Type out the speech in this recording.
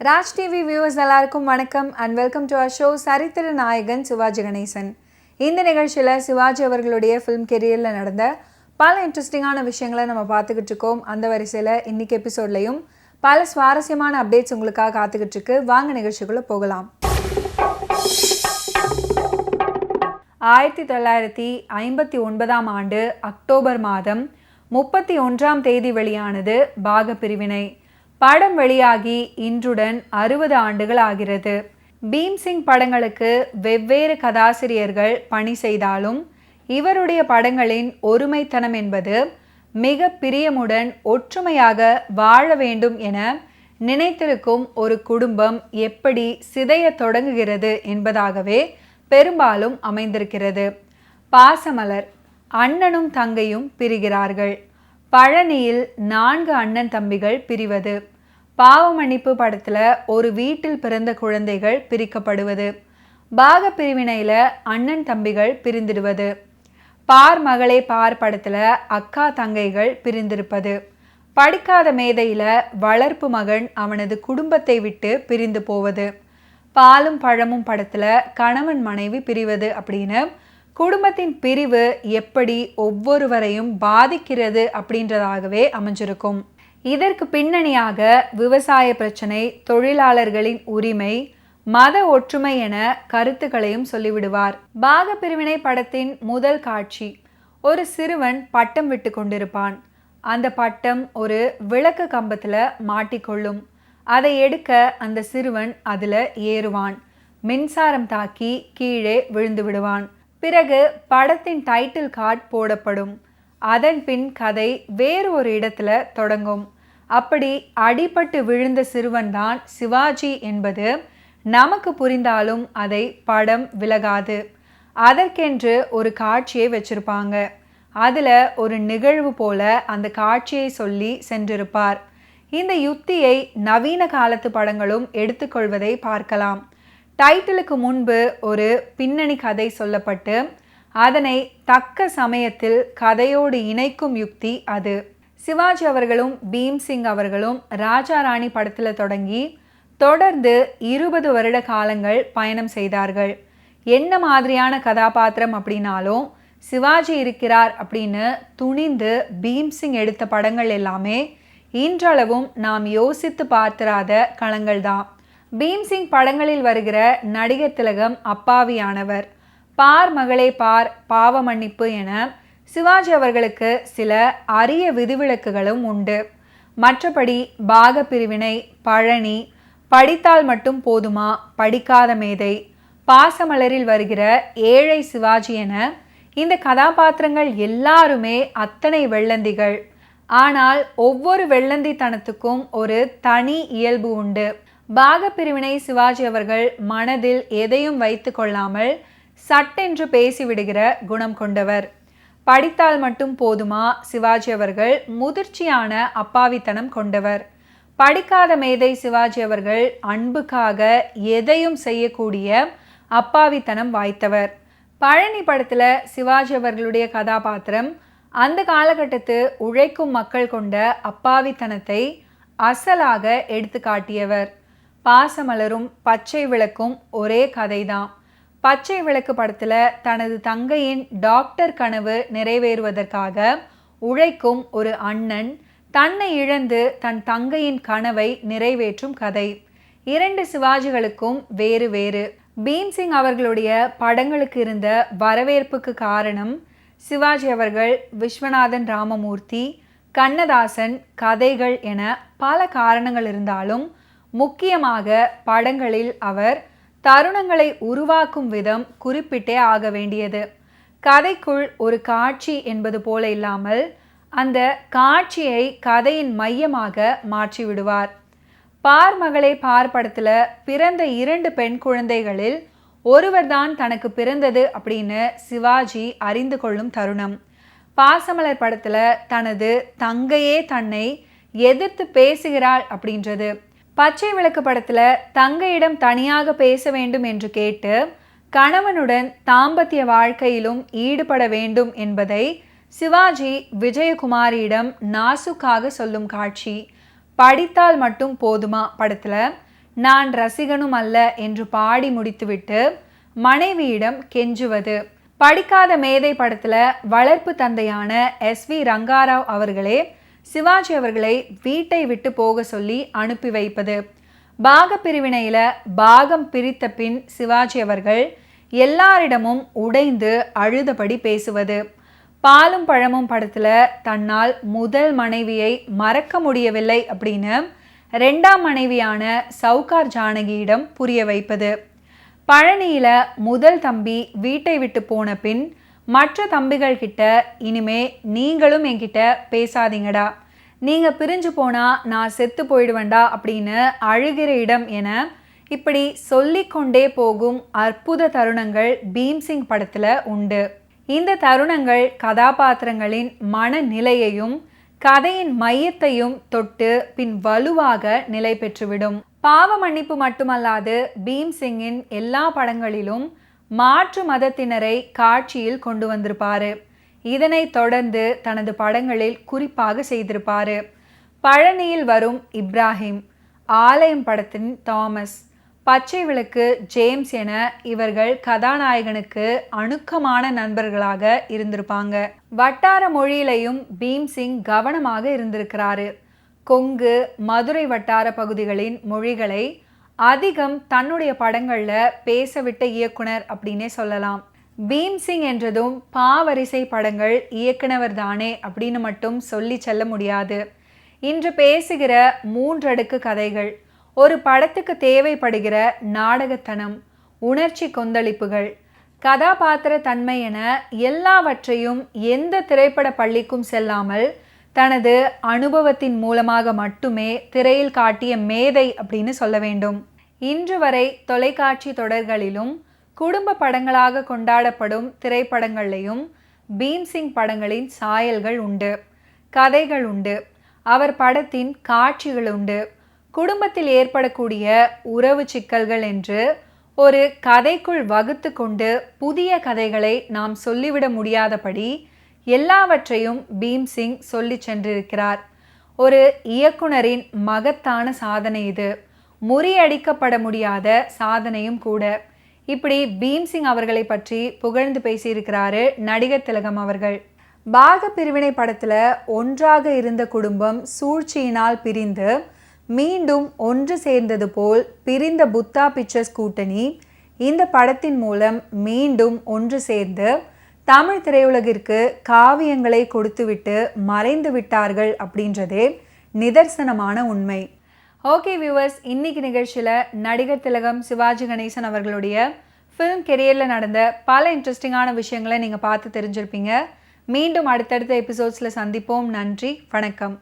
Raj TV viewers எல்லாருக்கும் வணக்கம் and welcome to our show சரித்திர நாயகன் சிவாஜி கணேசன். இந்த நிகழ்ச்சியில் சிவாஜி அவர்களுடைய ஃபிலிம் கெரியரில் நடந்த பல இன்ட்ரெஸ்டிங்கான விஷயங்களை நம்ம பார்த்துக்கிட்டு இருக்கோம். அந்த வரிசையில் இன்றைக்கி எபிசோட்லையும் பல சுவாரஸ்யமான அப்டேட்ஸ் உங்களுக்காக காத்துக்கிட்டு இருக்கு. வாங்க நிகழ்ச்சிக்குள்ளே போகலாம். 1959 ஆண்டு அக்டோபர் மாதம் 31ஆம் தேதி வெளியானது பாக பிரிவினை. படம் வெளியாகி இன்றுடன் 60 ஆண்டுகள் ஆகிறது. பீம்சிங் படங்களுக்கு வெவ்வேறு கதாசிரியர்கள் பணி செய்தாலும் இவருடைய படங்களின் ஒருமைத்தனம் என்பது மிக பிரியமுடன் ஒற்றுமையாக வாழ வேண்டும் என நினைத்திருக்கும் ஒரு குடும்பம் எப்படி சிதைய தொடங்குகிறது என்பதாகவே பெரும்பாலும் அமைந்திருக்கிறது. பாசமலர் அண்ணனும் தங்கையும் பிரிகிறார்கள். பழனியில் 4 அண்ணன் தம்பிகள் பிரிவது. பாவமன்னிப்பு படத்தில் ஒரு வீட்டில் பிறந்த குழந்தைகள் பிரிக்கப்படுவது. பாக பிரிவினையில் அண்ணன் தம்பிகள் பிரிந்திடுவது. பார் மகளே பார் படத்தில் அக்கா தங்கைகள் பிரிந்திருப்பது. படிக்காத மேதையில் வளர்ப்பு மகன் அவனது குடும்பத்தை விட்டு பிரிந்து போவது. பாலும் பழமும் படத்தில் கணவன் மனைவி பிரிவது அப்படின்னு குடும்பத்தின் பிரிவு எப்படி ஒவ்வொருவரையும் பாதிக்கிறது அப்படின்றதாகவே அமைஞ்சிருக்கும். இதற்கு பின்னணியாக விவசாய பிரச்சனை, தொழிலாளர்களின் உரிமை, மத ஒற்றுமை என கருத்துக்களையும் சொல்லிவிடுவார். பாக பிரிவினை படத்தின் முதல் காட்சி, ஒரு சிறுவன் பட்டம் விட்டு கொண்டிருப்பான். அந்த பட்டம் ஒரு விளக்கு கம்பத்தில் மாட்டிக்கொள்ளும். அதை எடுக்க அந்த சிறுவன் அதில் ஏறுவான். மின்சாரம் தாக்கி கீழே விழுந்து விடுவான். பிறகு படத்தின் டைட்டில் கார்டு போடப்படும். அதன் பின் கதை வேறு ஒரு இடத்துல தொடங்கும். அப்படி அடிபட்டு விழுந்த சிறுவன் தான் சிவாஜி என்பது நமக்கு புரிந்தாலும் அதை படம் விலகாது. அதற்கென்று ஒரு காட்சியை வச்சிருப்பாங்க. அதில் ஒரு நிகழ்வு போல அந்த காட்சியை சொல்லி சென்றிருப்பார். இந்த யுத்தியை நவீன காலத்து படங்களும் எடுத்துக்கொள்வதை பார்க்கலாம். டைட்டிலுக்கு முன்பு ஒரு பின்னணி கதை சொல்லப்பட்டு அதனை தக்க சமயத்தில் கதையோடு இணைக்கும் யுக்தி அது. சிவாஜி அவர்களும் பீம்சிங் அவர்களும் ராஜா ராணி படத்தில் தொடங்கி தொடர்ந்து 20 வருட காலங்கள் பயணம் செய்தார்கள். என்ன மாதிரியான கதாபாத்திரம் அப்படின்னாலும் சிவாஜி இருக்கிறார் அப்படின்னு துணிந்து பீம்சிங் எடுத்த படங்கள் எல்லாமே இன்றளவும் நாம் யோசித்து பார்த்திராத களங்கள் தான். பீம்சிங் படங்களில் வருகிற நடிகர் திலகம் அப்பாவியானவர். பார் மகளே பார், பாவ மன்னிப்பு என சிவாஜி அவர்களுக்கு சில அரிய விதிவிலக்குகளும் உண்டு. மற்றபடி பாக பிரிவினை, பழனி, படித்தால் மட்டும் போதுமா, படிக்காத மேதை, பாசமலரில் வருகிற ஏழை சிவாஜி என இந்த கதாபாத்திரங்கள் எல்லாருமே அத்தனை வெள்ளந்திகள். ஆனால் ஒவ்வொரு வெள்ளந்தித்தனத்துக்கும் ஒரு தனி இயல்பு உண்டு. பாக பிரிவினை சிவாஜி அவர்கள் மனதில் எதையும் வைத்து கொள்ளாமல் சட்டென்று பேசிவிடுகிற குணம் கொண்டவர். படித்தால் மட்டும் போதுமா சிவாஜி அவர்கள் முதிர்ச்சியான அப்பாவித்தனம் கொண்டவர். படிக்காத மேதை சிவாஜி அவர்கள் அன்புக்காக எதையும் செய்யக்கூடிய அப்பாவித்தனம் வாய்த்தவர். பழனி படத்தில் சிவாஜி அவர்களுடைய கதாபாத்திரம் அந்த காலகட்டத்து உழைக்கும் மக்கள் கொண்ட அப்பாவித்தனத்தை அசலாக எடுத்து காட்டியவர். பாசமலரும் பச்சை விளக்கும் ஒரே கதைதான். பச்சை விளக்கு படத்தில் தனது தங்கையின் டாக்டர் கனவு நிறைவேறுவதற்காக உழைக்கும் ஒரு அண்ணன் தன்னை இழந்து தன் தங்கையின் கனவை நிறைவேற்றும் கதை. 2 சிவாஜிகளுக்கும் வேறு வேறு. பீம்சிங் அவர்களுடைய படங்களுக்கு இருந்த வரவேற்புக்கு காரணம் சிவாஜி அவர்கள், விஸ்வநாதன் ராமமூர்த்தி, கண்ணதாசன் கதைகள் என பல காரணங்கள் இருந்தாலும் முக்கியமாக படங்களில் அவர் தருணங்களை உருவாக்கும் விதம் குறிப்பிட்டே ஆக வேண்டியது. கதைக்குள் ஒரு காட்சி என்பது போல இல்லாமல் அந்த காட்சியை கதையின் மையமாக மாற்றிவிடுவார். பார் மகளே பார் படத்தில் பிறந்த 2 பெண் குழந்தைகளில் ஒருவர்தான் தனக்கு பிறந்தது அப்படின்னு சிவாஜி அறிந்து கொள்ளும் தருணம். பாசமலர் படத்தில் தனது தங்கையே தன்னை எதிர்த்து பேசுகிறாள் அப்படின்றது. பச்சை விளக்கு படத்தில் தங்கையிடம் தனியாக பேச வேண்டும் என்று கேட்டு கணவனுடன் தாம்பத்திய வாழ்க்கையிலும் ஈடுபட வேண்டும் என்பதை சிவாஜி விஜயகுமாரியிடம் நாசுக்காக சொல்லும் காட்சி. படித்தால் மட்டும் போதுமா படத்தில் நான் ரசிகனும் அல்ல என்று பாடி முடித்துவிட்டு மனைவியிடம் கெஞ்சுவது. படிக்காத மேதை படத்துல வளர்ப்பு தந்தையான SV ரங்காராவ் அவர்களே சிவாஜி அவர்களை வீட்டை விட்டு போக சொல்லி அனுப்பி வைப்பது. பாக பிரிவினையில பாகம் பிரித்த பின் சிவாஜி அவர்கள் எல்லாரிடமும் உடைந்து அழுதபடி பேசுவது. பாலும் பழமும் படத்துல தன்னால் முதல் மனைவியை மறக்க முடியவில்லை அப்படின்னு 2ஆம் மனைவியான சவுகார் ஜானகியிடம் புரிய வைப்பது. பழனியில முதல் தம்பி வீட்டை விட்டு போன பின் மற்ற தம்பிகள் கிட்ட இனிமே நீங்களும் என்கிட்ட பேசாதீங்கடா, நீங்க பிரிஞ்சு போனா நான் செத்து போயிடுவேண்டா அப்படின்னு அழுகிற இடம் என இப்படி சொல்லிக்கொண்டே போகும் அற்புத தருணங்கள் பீம்சிங் படத்துல உண்டு. இந்த தருணங்கள் கதாபாத்திரங்களின் மனநிலையையும் கதையின் மையத்தையும் தொட்டு பின் வலுவாக நிலை பெற்றுவிடும். பாவ மன்னிப்பு மட்டுமல்லாது பீம்சிங்கின் எல்லா படங்களிலும் மாற்று மதத்தினரை காட்சியில் கொண்டு வந்திருப்பாரு. இதனைத் தொடர்ந்து தனது படங்களில் குறிப்பாக செய்திருப்பாரு. பழனியில் வரும் இப்ராஹிம், ஆலயம் படத்தின் தாமஸ், பச்சை விளக்கு ஜேம்ஸ் என இவர்கள் கதாநாயகனுக்கு அணுக்கமான நண்பர்களாக இருந்திருப்பாங்க. வட்டார மொழியிலையும் பீம்சிங் கவனமாக இருந்திருக்கிறாரு. கொங்கு, மதுரை வட்டார பகுதிகளின் மொழிகளை அதிகம் தன்னுடைய படங்கள்ல பேசவிட்ட இயக்குனர் அப்படின்னே சொல்லலாம். பீம்சிங் என்றதும் பாவரிசை படங்கள் இயக்குனவர் தானே அப்படின்னு மட்டும் சொல்லி செல்ல முடியாது. இன்று பேசுகிற 3 அடுக்கு கதைகள், ஒரு படத்துக்கு தேவைப்படுகிற நாடகத்தனம், உணர்ச்சி கொந்தளிப்புகள், கதாபாத்திர தன்மை என எல்லாவற்றையும் எந்த திரைப்பட பள்ளிக்கும் செல்லாமல் தனது அனுபவத்தின் மூலமாக மட்டுமே திரையில் காட்டிய மேதை அப்படின்னு சொல்ல வேண்டும். இன்று வரை தொலைக்காட்சி தொடர்களிலும் குடும்ப படங்களாக கொண்டாடப்படும் திரைப்படங்கள்லையும் பீம்சிங் படங்களின் சாயல்கள் உண்டு, கதைகள் உண்டு, அவர் படத்தின் காட்சிகள் உண்டு. குடும்பத்தில் ஏற்படக்கூடிய உறவு சிக்கல்கள் என்று ஒரு கதைக்குள் வகுத்து கொண்டு புதிய கதைகளை நாம் சொல்லிவிட முடியாதபடி எல்லாவற்றையும் பீம்சிங் சொல்லி சென்றிருக்கிறார். ஒரு இயக்குனரின் மகத்தான சாதனை இது, முறியடிக்கப்பட முடியாத சாதனையும் கூட. இப்படி பீம்சிங் அவர்களை பற்றி புகழ்ந்து பேசியிருக்கிறாரு நடிகர் திலகம் அவர்கள். பாக பிரிவினை படத்துல ஒன்றாக இருந்த குடும்பம் சூழ்ச்சியினால் பிரிந்து மீண்டும் ஒன்று சேர்ந்தது போல் பிரிந்த புத்தா பிக்சர்ஸ் கூட்டணி இந்த படத்தின் மூலம் மீண்டும் ஒன்று சேர்ந்து தமிழ் திரையுலகிற்கு காவியங்களை கொடுத்துவிட்டு மறைந்து விட்டார்கள் அப்படின்றதே நிதர்சனமான உண்மை. ஓகே வியூவர்ஸ், இன்னைக்கு நிகழ்ச்சியில் நடிகர் திலகம் சிவாஜி கணேசன் அவர்களுடைய ஃபிலிம் கெரியரில் நடந்த பல இன்ட்ரெஸ்டிங்கான விஷயங்களை நீங்கள் பார்த்து தெரிஞ்சிருப்பீங்க. மீண்டும் அடுத்தடுத்த எபிசோட்ஸில் சந்திப்போம். நன்றி, வணக்கம்.